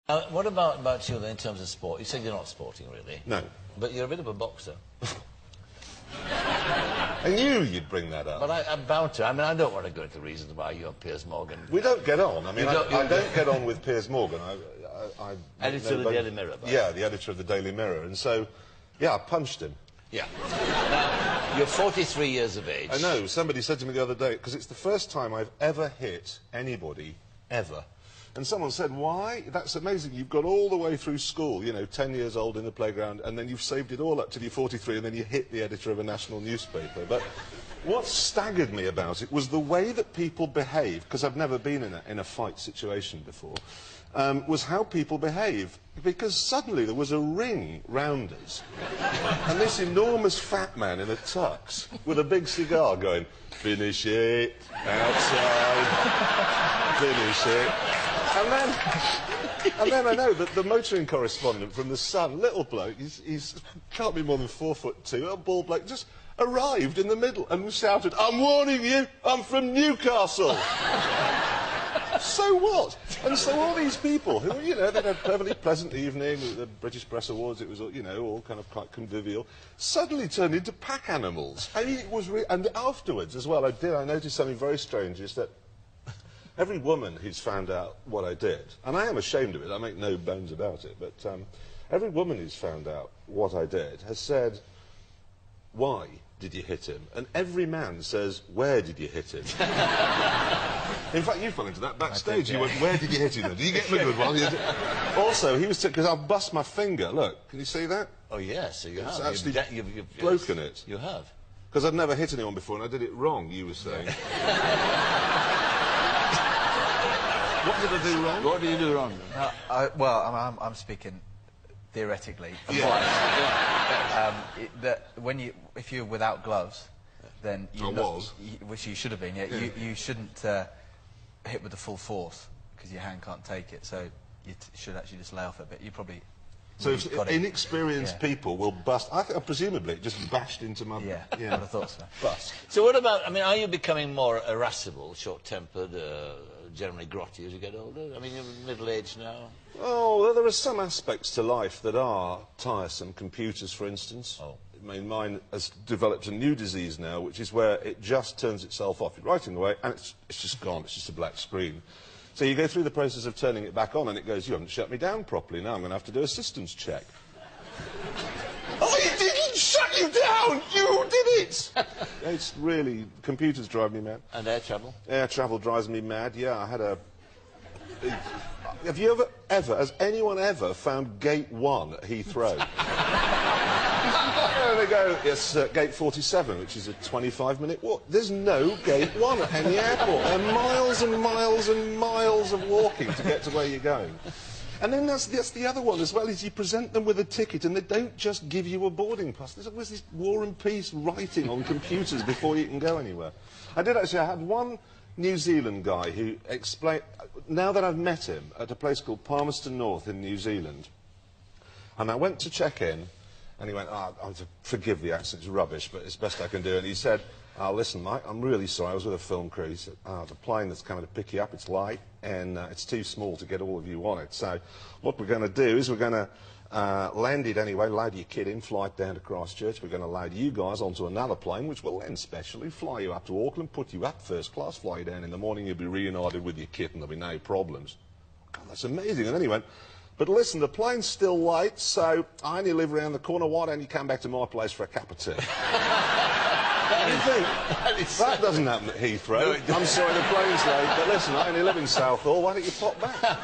What about you then, in terms of sport? You said you're not sporting, really. No. But you're a bit of a boxer. I knew you'd bring that up. But I'm bound to. I mean, I don't want to go into reasons why you and Piers Morgan... We don't get on. I mean, I don't get on with Piers Morgan. Editor of the Daily Mirror, yeah, the editor of the Daily Mirror. And so, yeah, I punched him. Yeah. Now, you're 43 years of age. I know. Somebody said to me the other day, because it's the first time I've ever hit anybody, ever. And someone said, why? That's amazing. You've got all the way through school, you know, 10 years old in the playground, and then you've saved it all up till you're 43, and then you hit the editor of a national newspaper. But what staggered me about it was the way that people behave, because I've never been in a fight situation before, was how people behave. Because suddenly there was a ring round us, and this enormous fat man in a tux with a big cigar going, finish it, outside, finish it. And then I know that the motoring correspondent from The Sun, little bloke, he's can't be more than 4'2", a bald bloke, just arrived in the middle and shouted, "I'm warning you, I'm from Newcastle." So what? And so all these people who, you know, they'd had a perfectly pleasant evening at the British Press Awards, it was, you know, all kind of quite convivial, suddenly turned into pack animals. I mean, it was and afterwards as well, I noticed something very strange, is that every woman who's found out what I did, and I am ashamed of it, I make no bones about it, but every woman who's found out what I did has said, why did you hit him? And every man says, where did you hit him? In fact, you fell into that backstage. You went, where did you hit him? Did you get him a good one? Also, he was... because I've bust my finger. Look, can you see that? Oh, yes, so you have. It's actually you've broken it. You have. Because I'd never hit anyone before, and I did it wrong, you were saying. What did I do wrong? What did you do wrong? Well, I'm speaking theoretically. Yeah. If you're without gloves, then which you should have been. Yeah, you shouldn't hit with the full force because your hand can't take it. So you should actually just lay off a bit. You probably. So inexperienced people will bust. I think, presumably, it just bashed into my... Yeah, I would have thought so. Bust. So what about... I mean, are you becoming more irascible, short-tempered, generally grotty as you get older? I mean, you're middle-aged now. Oh, well, there are some aspects to life that are tiresome. Computers, for instance. Oh. I mean, mine has developed a new disease now, which is where it just turns itself off. You're writing away, and it's just gone. It's just a black screen. So you go through the process of turning it back on, and it goes, you haven't shut me down properly. Now I'm going to have to do a systems check. I didn't shut you down! You did it! It's really... computers drive me mad. And air travel? Air travel drives me mad, yeah. I had a... Have you ever, has anyone ever found Gate 1 at Heathrow? There they go, it's Gate 47, which is a 25-minute walk. There's no Gate 1 at any airport. There are miles and miles and miles of walking to get to where you're going. And then that's the other one as well, is you present them with a ticket and they don't just give you a boarding pass. There's always this War and Peace writing on computers before you can go anywhere. I had one New Zealand guy who explained, now that I've met him at a place called Palmerston North in New Zealand, and I went to check in, and he went, forgive the accent, it's rubbish, but it's best I can do. And he said, listen, Mike, I'm really sorry, I was with a film crew. He said, the plane that's coming to pick you up, it's light, and it's too small to get all of you on it. So what we're going to do is we're going to land it anyway, load your kit in, fly it down to Christchurch. We're going to load you guys onto another plane, which will then specially fly you up to Auckland, put you up first class, fly you down in the morning, you'll be reunited with your kit and there'll be no problems. God, that's amazing. And then he went, but listen, the plane's still late, so I only live around the corner. Why don't you come back to my place for a cup of tea? You think, that doesn't happen at Heathrow. No, I'm sorry, the plane's late, but listen, I only live in Southall. Why don't you pop back?